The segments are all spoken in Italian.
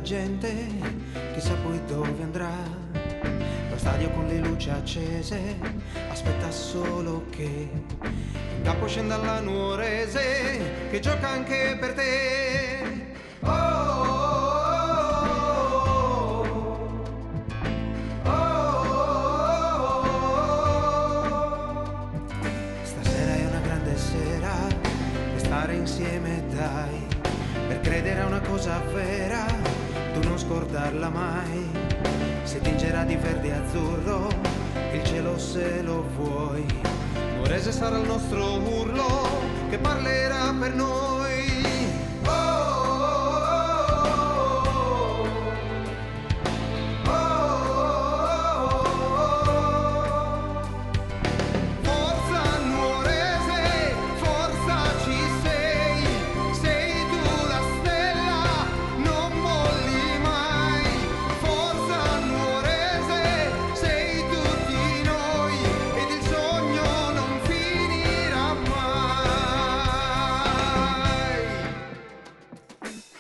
gente, chissà poi dove andrà. Lo stadio con le luci accese, aspetta solo che in campo scenda la Nuorese, che gioca anche per te. Oh, oh, oh, oh, oh. Stasera è una grande sera per stare insieme, dai, per credere a una cosa vera, tu non scordarla mai. Si tingerà di verde e azzurro il cielo se lo vuoi. Nuorese sarà il nostro urlo che parlerà per noi. Oh, oh, oh, oh. Forza Nuorese, forza ci sei, sei tu la stella, non molli mai. Forza Nuorese, sei tutti noi ed il sogno non finirà mai.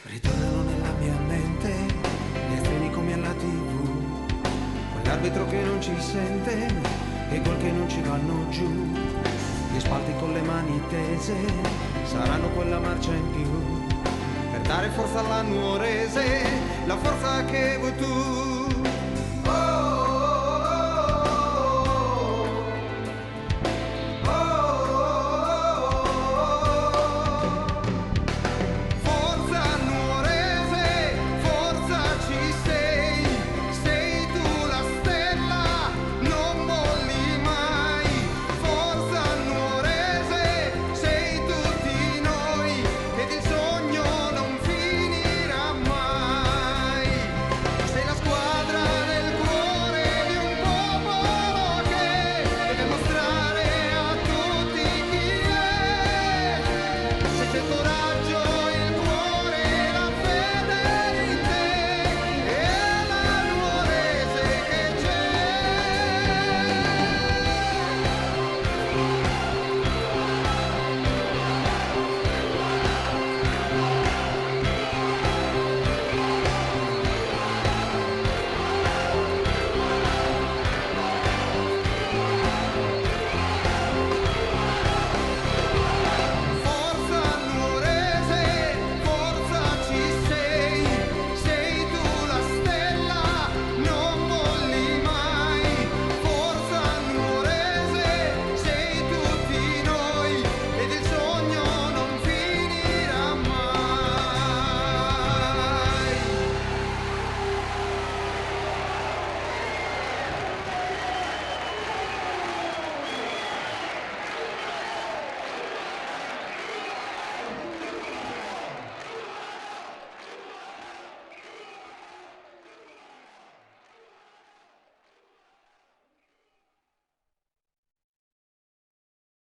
Ritornano nella mia mente le azioni come alla TV, quell'arbitro che non ci sente e i gol che non ci vanno giù. Gli spalti con le mani tese saranno quella marcia in più per dare forza alla Nuorese, la forza che vuoi tu.